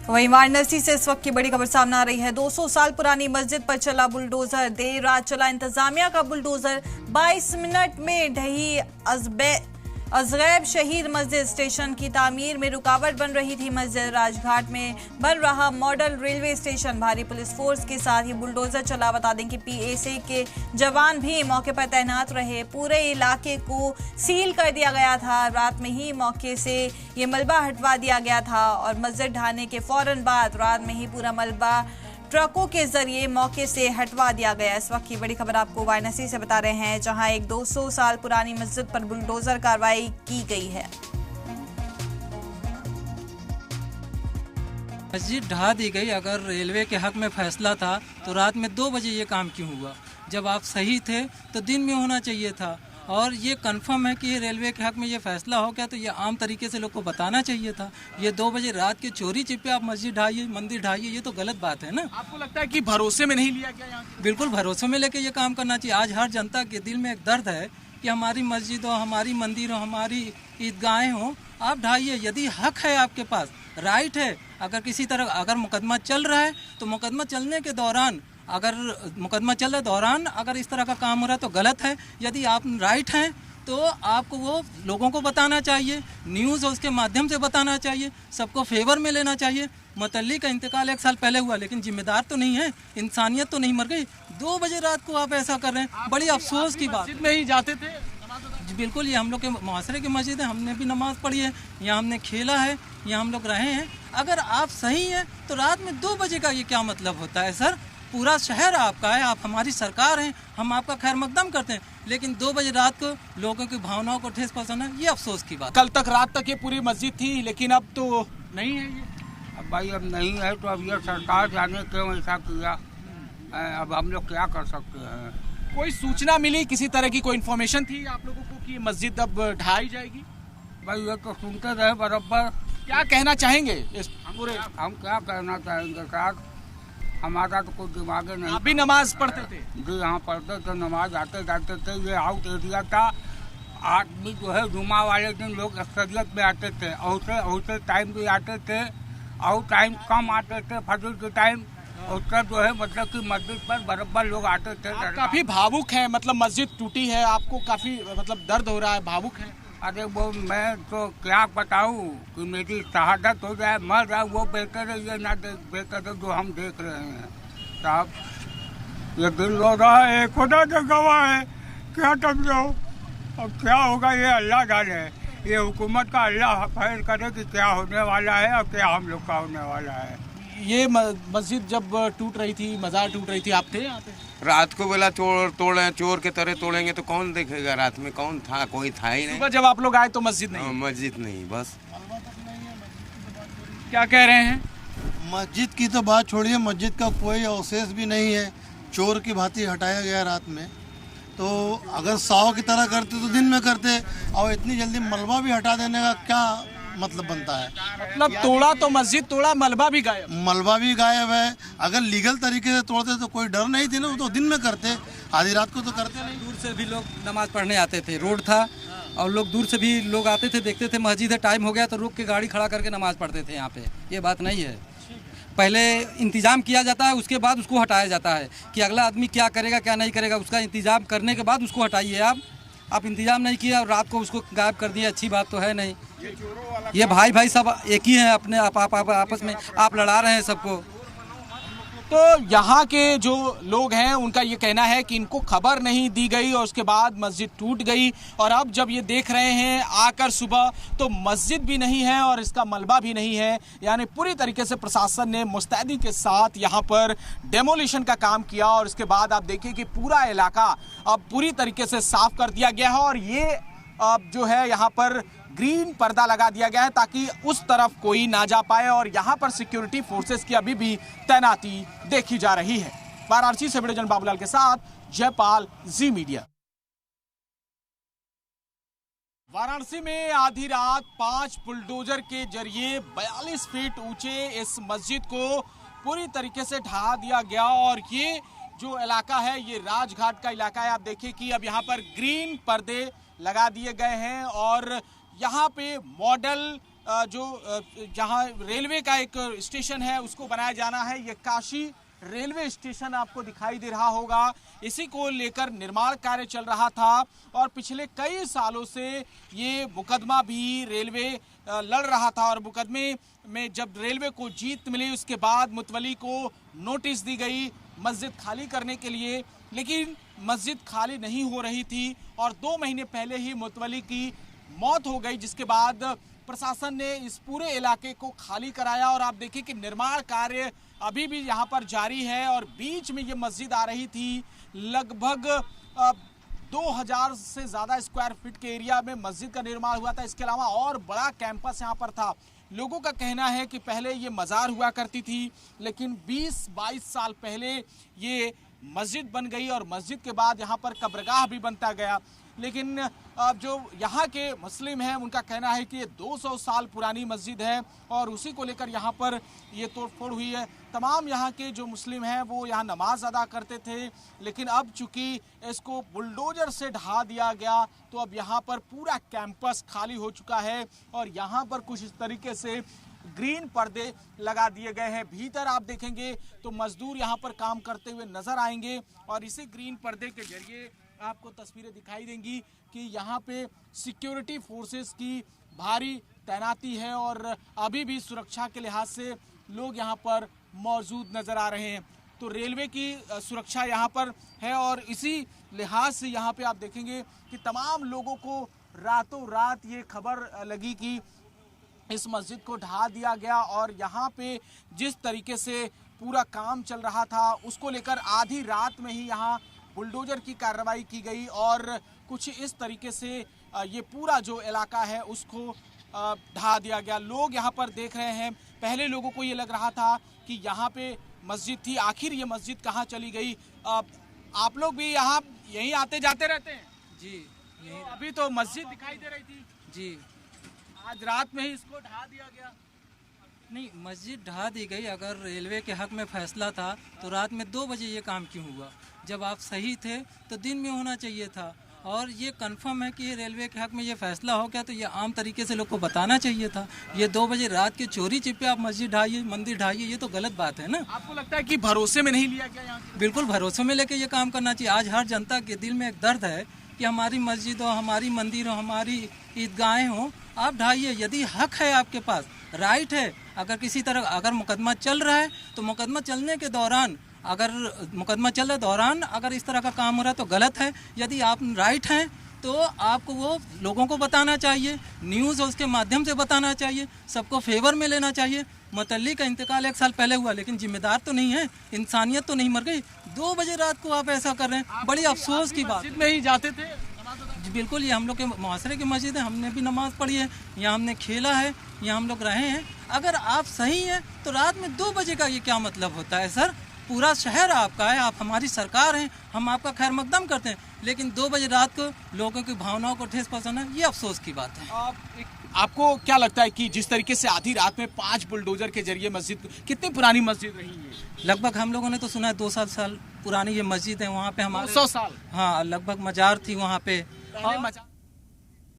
वहीं वाराणसी से इस वक्त की बड़ी खबर सामने आ रही है। 200 साल पुरानी मस्जिद पर चला बुलडोजर। देर रात चला इंतजामिया का बुलडोजर। 22 मिनट में ढही अजगैब शहीद मस्जिद। स्टेशन की तामीर में रुकावट बन रही थी मस्जिद। राजघाट में बन रहा मॉडल रेलवे स्टेशन। भारी पुलिस फोर्स के साथ ये बुलडोजर चला। बता दें कि पीएसी के जवान भी मौके पर तैनात रहे। पूरे इलाके को सील कर दिया गया था। रात में ही मौके से ये मलबा हटवा दिया गया था और मस्जिद ढाने के फौरन बाद रात में ही पूरा मलबा ट्रकों के जरिए मौके से हटवा दिया गया। इस वक्त की बड़ी खबर आपको वाराणसी से बता रहे हैं, जहां एक 200 साल पुरानी मस्जिद पर बुलडोजर कार्रवाई की गई है। मस्जिद ढा दी गई। अगर रेलवे के हक में फैसला था तो रात में 2 बजे ये काम क्यों हुआ? जब आप सही थे तो दिन में होना चाहिए था। और ये कंफर्म है कि ये रेलवे के हक में ये फैसला हो गया तो ये आम तरीके से लोग को बताना चाहिए था। ये 2 बजे रात के चोरी छिपे आप मस्जिद ढाइए, मंदिर ढाइए, ये तो गलत बात है ना। आपको लगता है कि भरोसे में नहीं लिया गया? यहाँ बिल्कुल भरोसे में लेके ये काम करना चाहिए। आज हर जनता के दिल में एक दर्द है कि हमारी मस्जिद हो, हमारी मंदिर हो, हमारी ईदगाहें हो, आप ढाइए। यदि हक है आपके पास, राइट है, अगर किसी तरह अगर मुकदमा चल रहा है तो मुकदमा चलने के दौरान अगर इस तरह का काम हो रहा है तो गलत है। यदि आप राइट हैं तो आपको वो लोगों को बताना चाहिए, न्यूज़ उसके माध्यम से बताना चाहिए, सबको फेवर में लेना चाहिए। मतल्ली का इंतकाल 1 साल पहले हुआ, लेकिन जिम्मेदार तो नहीं है, इंसानियत तो नहीं मर गई। 2 बजे रात को आप ऐसा कर रहे हैं, बड़ी अफसोस की बात। मस्जिद में ही जाते थे? बिल्कुल, ये हम लोग के मुआसरे की मस्जिद है, हमने भी नमाज पढ़ी है, यहाँ हमने खेला है, यहाँ हम लोग रहे हैं। अगर आप सही हैं तो रात में 2 बजे का ये क्या मतलब होता है सर? पूरा शहर आपका है, आप हमारी सरकार हैं, हम आपका खैर मकदम करते हैं, लेकिन 2 बजे रात को लोगों की भावनाओं को ठेस पहुंचाना ये अफसोस की बात। कल तक रात तक ये पूरी मस्जिद थी, लेकिन अब तो नहीं है ये। अब भाई अब नहीं है तो अब ये सरकार जाने क्यों ऐसा किया। अब हम लोग क्या कर सकते हैं। कोई सूचना मिली, किसी तरह की कोई इन्फॉर्मेशन थी आप लोगों को कि मस्जिद अब ढाई जाएगी? भाई ये तो सुनते रहे बराबर। क्या कहना चाहेंगे इस पूरे? हम क्या कहना चाहेंगे साहब, हमारा तो कोई दिमाग नहीं। आप भी नमाज पढ़ते थे? जी यहाँ पढ़ते थे, नमाज आते जाते थे। ये आउट एरिया था। आदमी जो है जुमा वाले दिन लोग अक्सरियत में आते थे, और टाइम भी आते थे, और टाइम कम आते थे फजर के टाइम। उसका जो है मतलब कि मस्जिद पर बराबर लोग आते थे। काफी भावुक है, मतलब मस्जिद टूटी है, आपको काफी मतलब दर्द हो रहा है, भावुक है? अरे वो मैं तो क्या बताऊं कि मेरी शहादत हो जाए, मर जाए, वो बेहतर है ये ना बेहतर है जो हम देख रहे हैं साहब। ये दिल रो रहा है, खुदा का गवाह है, क्या समझो। अब क्या होगा ये अल्लाह जाने। ये हुकूमत का अल्लाह फैसला करे कि क्या होने वाला है और क्या हम लोग का होने वाला है। ये मस्जिद जब टूट रही थी, मजार टूट रही थी, आप थे यहाँ पे? रात को बेला तोड़े, चोर के तरह तोड़ेंगे तो कौन देखेगा? रात में कौन था? कोई था ही नहीं। सुबह जब आप लोग आए तो मस्जिद नहीं? मस्जिद नहीं, बस। क्या कह रहे हैं? मस्जिद की तो बात छोड़िए, मस्जिद का कोई अवशेष भी नहीं है। चोर की भांति हटाया गया रात में। तो अगर 100 की तरह करते तो दिन में करते, और इतनी जल्दी मलबा भी हटा देने का क्या मतलब बनता है? मतलब तोड़ा तो मस्जिद तोड़ा, मलबा भी गायब? मलबा भी गायब है। अगर लीगल तरीके से तोड़ते तो कोई डर नहीं थी ना, वो तो दिन में करते, आधी रात को तो करते नहीं। दूर से भी लोग नमाज पढ़ने आते थे, रोड था और लोग दूर से भी लोग आते थे, देखते थे मस्जिद है, टाइम हो गया तो रुक के गाड़ी खड़ा करके नमाज पढ़ते थे यहाँ पे। ये बात नहीं है। पहले इंतजाम किया जाता है, उसके बाद उसको हटाया जाता है कि अगला आदमी क्या करेगा क्या नहीं करेगा। उसका इंतजाम करने के बाद उसको हटाइए। आप इंतजाम नहीं किया और रात को उसको गायब कर दिया, अच्छी बात तो है नहीं। ये भाई सब एक ही हैं, अपने आप आपस में आप लड़ा रहे हैं सबको। तो यहाँ के जो लोग हैं उनका ये कहना है कि इनको खबर नहीं दी गई और उसके बाद मस्जिद टूट गई, और अब जब ये देख रहे हैं आकर सुबह तो मस्जिद भी नहीं है और इसका मलबा भी नहीं है। यानी पूरी तरीके से प्रशासन ने मुस्तैदी के साथ यहाँ पर डेमोलिशन का काम किया और इसके बाद आप देखिए कि पूरा इलाका अब पूरी तरीके से साफ कर दिया गया है। और ये अब जो है यहाँ पर ग्रीन पर्दा लगा दिया गया है ताकि उस तरफ कोई ना जा पाए, और यहाँ पर सिक्योरिटी फोर्सेस की अभी भी तैनाती देखी जा रही है। वाराणसी से वीडियो जर्नलिस्ट बाबूलाल के साथ जयपाल, जी मीडिया। वाराणसी में आधी रात 5 बुलडोजर के जरिए 42 फीट ऊंचे इस मस्जिद को पूरी तरीके से ढहा दिया गया, और ये जो इलाका है ये राजघाट का इलाका है। आप देखिए कि अब यहाँ पर ग्रीन पर्दे लगा दिए गए हैं और यहाँ पे मॉडल जहां रेलवे का एक स्टेशन है उसको बनाया जाना है। ये काशी रेलवे स्टेशन आपको दिखाई दे रहा होगा। इसी को लेकर निर्माण कार्य चल रहा था और पिछले कई सालों से ये मुकदमा भी रेलवे लड़ रहा था और मुकदमे में जब रेलवे को जीत मिली उसके बाद मुतवली को नोटिस दी गई मस्जिद खाली करने के लिए, लेकिन मस्जिद खाली नहीं हो रही थी और 2 महीने पहले ही मुतवली की मौत हो गई, जिसके बाद प्रशासन ने इस पूरे इलाके को खाली कराया। और आप देखिए कि निर्माण कार्य अभी भी यहाँ पर जारी है और बीच में ये मस्जिद आ रही थी। लगभग 2000 से ज़्यादा स्क्वायर फीट के एरिया में मस्जिद का निर्माण हुआ था। इसके अलावा और बड़ा कैंपस यहाँ पर था। लोगों का कहना है कि पहले ये मज़ार हुआ करती थी, लेकिन 20-22 साल पहले ये मस्जिद बन गई और मस्जिद के बाद यहाँ पर कब्रगाह भी बनता गया। लेकिन अब जो यहाँ के मुस्लिम हैं उनका कहना है कि ये 200 साल पुरानी मस्जिद है और उसी को लेकर यहाँ पर ये तोड़फोड़ हुई है। तमाम यहाँ के जो मुस्लिम हैं वो यहाँ नमाज अदा करते थे, लेकिन अब चूंकि इसको बुलडोजर से ढहा दिया गया तो अब यहाँ पर पूरा कैंपस खाली हो चुका है और यहाँ पर कुछ इस तरीके से ग्रीन पर्दे लगा दिए गए हैं। भीतर आप देखेंगे तो मजदूर यहाँ पर काम करते हुए नजर आएंगे और इसी ग्रीन पर्दे के जरिए आपको तस्वीरें दिखाई देंगी कि यहाँ पे सिक्योरिटी फोर्सेस की भारी तैनाती है और अभी भी सुरक्षा के लिहाज से लोग यहाँ पर मौजूद नजर आ रहे हैं। तो रेलवे की सुरक्षा यहाँ पर है और इसी लिहाज से यहाँ पे आप देखेंगे कि तमाम लोगों को रातों रात ये खबर लगी कि इस मस्जिद को ढहा दिया गया और यहाँ पे जिस तरीके से पूरा काम चल रहा था उसको लेकर आधी रात में ही यहाँ बुलडोजर की कार्रवाई की गई और कुछ इस तरीके से ये पूरा जो इलाका है उसको ढहा दिया गया। लोग यहाँ पर देख रहे हैं, पहले लोगों को ये लग रहा था कि यहाँ पे मस्जिद थी, आखिर ये मस्जिद कहाँ चली गई। आप लोग भी यहाँ यहीं आते जाते रहते हैं? जी यहीं। तो अभी तो मस्जिद दिखाई दे रही थी जी, आज रात में ही इसको ढहा दिया गया। नहीं, मस्जिद ढहा दी गई। अगर रेलवे के हक में फैसला था तो रात में 2 बजे ये काम क्यों हुआ? जब आप सही थे तो दिन में होना चाहिए था। और ये कंफर्म है कि रेलवे के हक में ये फैसला हो गया तो ये आम तरीके से लोग को बताना चाहिए था। ये 2 बजे रात के चोरी छिपे आप मस्जिद ढाइए, मंदिर ढाइए, ये तो गलत बात है ना। आपको लगता है कि भरोसे में नहीं लिया गया यहाँ? बिल्कुल भरोसे में लेके ये काम करना चाहिए। आज हर जनता के दिल में एक दर्द है कि हमारी मस्जिद हो, हमारी मंदिर हो, हमारी ईदगाहें हो, आप ढाइए। यदि हक है आपके पास, राइट है, अगर किसी तरह अगर मुकदमा चल रहा है तो मुकदमा चलने के दौरान अगर इस तरह का काम हो रहा है तो गलत है। यदि आप राइट हैं तो आपको वो लोगों को बताना चाहिए, न्यूज़ उसके माध्यम से बताना चाहिए, सबको फेवर में लेना चाहिए। मुतल्ली का इंतकाल 1 साल पहले हुआ, लेकिन जिम्मेदार तो नहीं है, इंसानियत तो नहीं मर गई। 2 बजे रात को आप ऐसा कर रहे हैं, बड़ी अफसोस की बात। मस्जिद में ही जाते थे? जी बिल्कुल, ये हम लोग के मुआसरे की मस्जिद है, हमने भी नमाज पढ़ी है, यहाँ हमने खेला है, यहाँ हम लोग रहे हैं। अगर आप सही हैं तो रात में 2 बजे का ये क्या मतलब होता है सर? पूरा शहर आपका है, आप हमारी सरकार हैं, हम आपका खैर मकदम करते हैं, लेकिन 2 बजे रात को लोगों की भावनाओं को ठेस पहुंचाना ये अफसोस की बात है। आपको क्या लगता है कि जिस तरीके से आधी रात में 5 बुलडोजर के जरिए मस्जिद, कितनी पुरानी मस्जिद रही है? लगभग हम लोगों ने तो सुना है 200 साल पुरानी ये मस्जिद है। वहाँ पे हमारे 200 साल? हाँ, लगभग मजार थी वहाँ पे। और